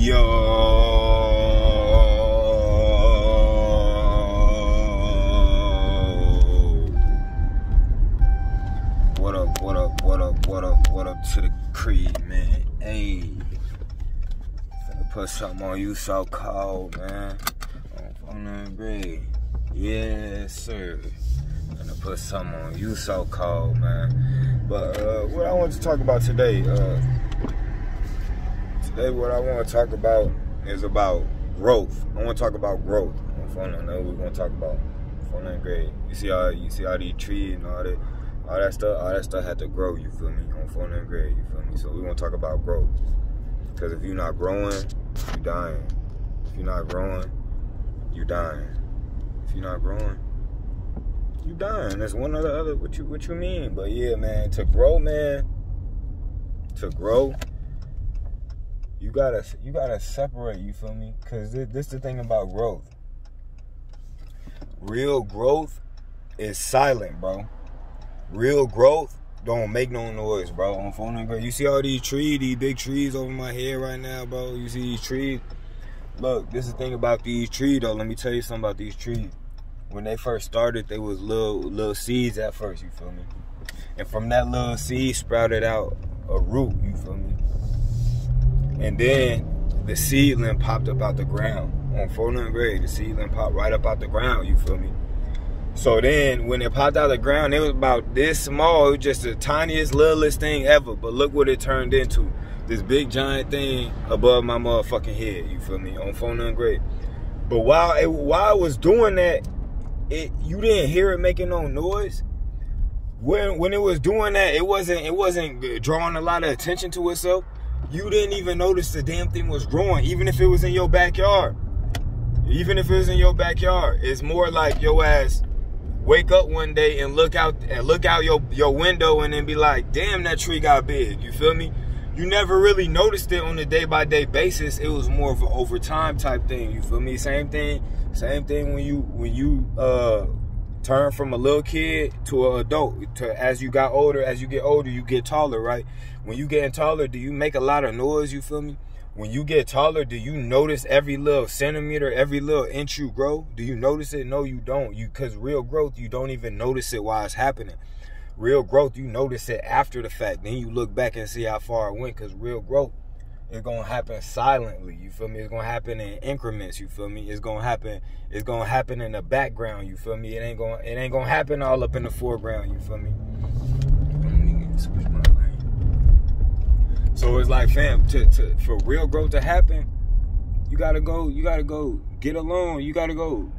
Yo, what up, what up, what up, what up, what up to the creed, man? Hey, finna put something on you so cold, man. On the grade. Yes, sir. Finna put something on you so cold, man. But what I want to talk about today, what I want to talk about is about growth. I want to talk about growth. I know we're going to talk about phone grade. You see all these trees and all that stuff had to grow, you feel me, on phone grade, you feel me? So we want to talk about growth. Because if you're not growing, you're dying. If you're not growing, you're dying. If you're not growing, you dying. That's one or the other. What you mean? But yeah, man, to grow, you gotta separate, you feel me? Cause this the thing about growth. Real growth is silent, bro. Real growth don't make no noise, bro. On phone number, you see all these trees, these big trees over my head right now, bro. You see these trees? Look, this is the thing about these trees, though. Let me tell you something about these trees. When they first started, they was little seeds at first, you feel me? And from that little seed sprouted out a root, you feel me? And then the seedling popped up out the ground. On 400 grade, the seedling popped right up out the ground, you feel me? So then, when it popped out of the ground, it was about this small. It was just the tiniest, littlest thing ever. But look what it turned into. This big, giant thing above my motherfucking head, you feel me? On 400 grade. But while it was doing that, you didn't hear it making no noise. When it was doing that, it wasn't drawing a lot of attention to itself. You didn't even notice the damn thing was growing, even if it was in your backyard. Even if it was in your backyard, it's more like your ass wake up one day and look out your window and then be like, damn, that tree got big. You feel me? You never really noticed it on a day-by-day basis. It was more of an overtime type thing. You feel me? Same thing when you turn from a little kid to an adult. As you get older, you get taller, right? When you getting taller, do you make a lot of noise? You feel me? When you get taller, do you notice every little centimeter, every little inch you grow? Do you notice it? No, you don't. Because real growth, you don't even notice it while it's happening. Real growth, you notice it after the fact. Then you look back and see how far it went. Because real growth is going to happen silently. You feel me? It's going to happen in increments. You feel me? It's going to happen in the background. You feel me? It ain't going to happen all up in the foreground. You feel me? Switch my lane. So it's like, fam, for real growth to happen, you gotta go get alone. You gotta go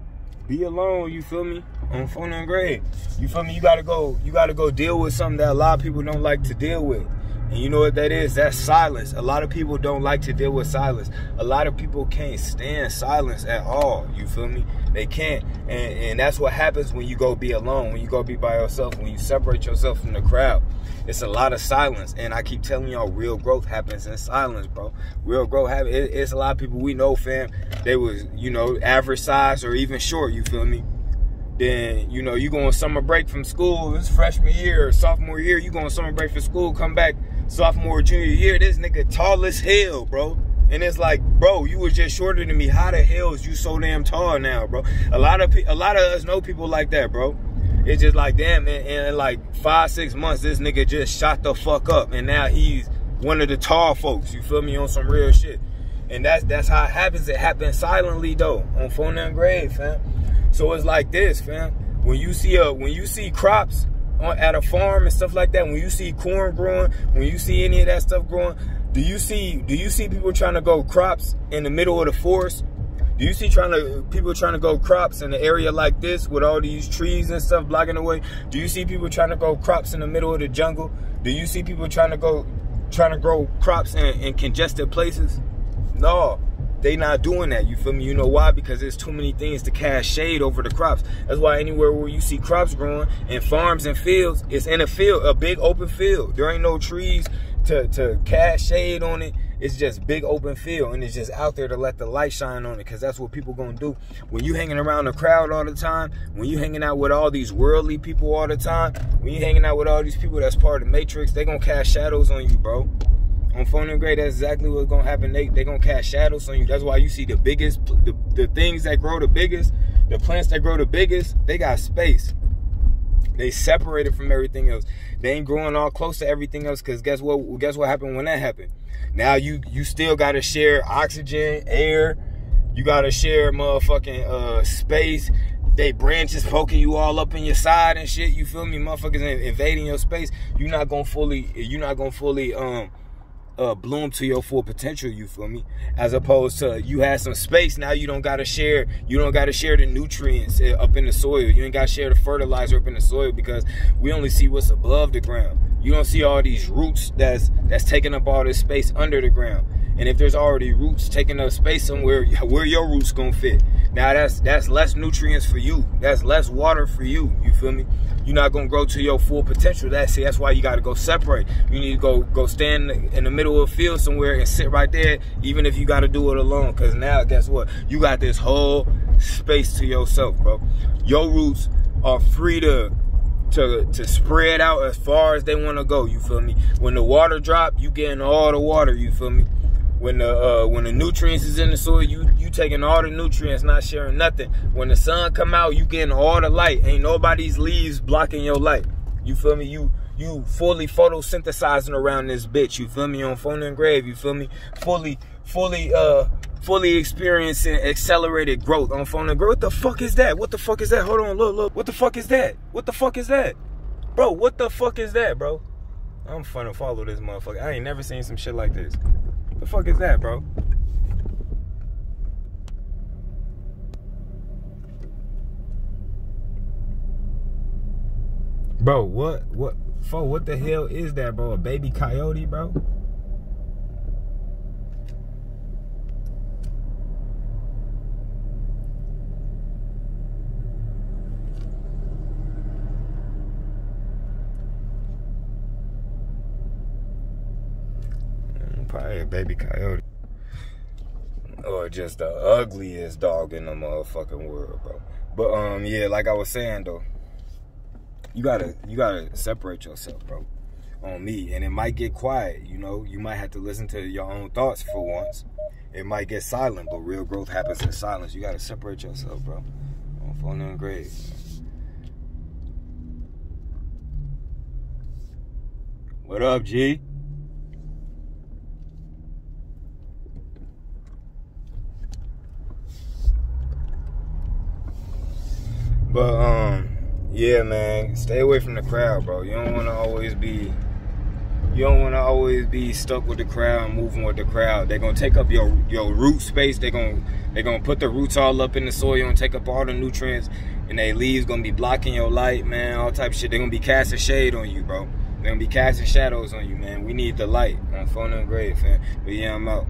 be alone, you feel me? On phone and grade. You feel me? You gotta go deal with something that a lot of people don't like to deal with. And you know what that is? That's silence. A lot of people don't like to deal with silence. A lot of people can't stand silence at all. You feel me? They can't. And that's what happens when you go be alone, when you go be by yourself, when you separate yourself from the crowd. It's a lot of silence. And I keep telling y'all, real growth happens in silence, bro. Real growth happens. It's a lot of people we know, fam. They was, average size or even short, you feel me? Then, you go on summer break from school. It's freshman year or sophomore year. You go on summer break from school, come back sophomore, junior year. This nigga tall as hell, bro. And it's like, bro, you was just shorter than me. How the hell is you so damn tall now, bro? A lot of us know people like that, bro. It's just like, damn, in like 5-6 months, this nigga just shot the fuck up. And now he's one of the tall folks, you feel me, on some real shit. And that's how it happens. It happens silently, though, on phone and grade, fam. So it's like this, fam. When you see crops at a farm and stuff like that, when you see corn growing, when you see any of that stuff growing, do you see people trying to grow crops in the middle of the forest? Do you see people trying to grow crops in an area like this with all these trees and stuff blocking the way? Do you see people trying to grow crops in the middle of the jungle? Do you see people trying to grow crops in congested places? No. They not doing that, you feel me? You know why? Because there's too many things to cast shade over the crops. That's why anywhere where you see crops growing in farms and fields, it's in a field, a big open field. There ain't no trees to cast shade on it. It's just big open field, and it's just out there to let the light shine on it, because that's what people gonna do. When you hanging around the crowd all the time, when you hanging out with all these worldly people all the time, when you hanging out with all these people that's part of the matrix, they gonna cast shadows on you, bro. On phone and grade, that's exactly what's gonna happen. They gonna cast shadows on you. That's why you see the biggest, the things that grow the biggest, the plants that grow the biggest, they got space. They separated from everything else. They ain't growing all close to everything else, because guess what happened when that happened? Now you still gotta share oxygen, air. You gotta share motherfucking space. They branches poking you all up in your side and shit. You feel me? Motherfuckers invading your space. You're not gonna fully bloom to your full potential, you feel me? As opposed to you had some space, now you don't gotta share the nutrients up in the soil. You ain't gotta share the fertilizer up in the soil, because we only see what's above the ground. You don't see all these roots that's taking up all this space under the ground. And if there's already roots taking up space somewhere, where your roots gonna fit? Now that's less nutrients for you. That's less water for you. You feel me? You're not gonna grow to your full potential. That's why you gotta go separate. You need to go stand in the middle of a field somewhere and sit right there, even if you gotta do it alone. Cause now, guess what? You got this whole space to yourself, bro. Your roots are free to spread out as far as they wanna go. You feel me? When the water drop, you getting all the water. You feel me? When the nutrients is in the soil, you taking all the nutrients, not sharing nothing. When the sun come out, you getting all the light. Ain't nobody's leaves blocking your light. You feel me? You fully photosynthesizing around this bitch. You feel me? On phone and grave. You feel me? Fully experiencing accelerated growth on phone and grave. What the fuck is that? What the fuck is that? Hold on, look. What the fuck is that? What the fuck is that? Bro, what the fuck is that, bro? I'm finna follow this motherfucker. I ain't never seen some shit like this. The fuck is that, bro? Bro, what the hell is that, bro? A baby coyote, bro? Probably a baby coyote. Or just the ugliest dog in the motherfucking world, bro. But yeah, like I was saying though, you gotta separate yourself, bro. On me. And it might get quiet, you know. You might have to listen to your own thoughts for once. It might get silent, but real growth happens in silence. You gotta separate yourself, bro. On phone and grave. What up, G? But yeah, man, stay away from the crowd, bro. You don't want to always be stuck with the crowd and moving with the crowd. They're gonna take up your root space. They're gonna put the roots all up in the soil and take up all the nutrients, and their leaves gonna be blocking your light, man. All type of shit. They're gonna be casting shade on you, bro. They're gonna be casting shadows on you, man. We need the light on phone and grave, fam. But yeah, I'm out.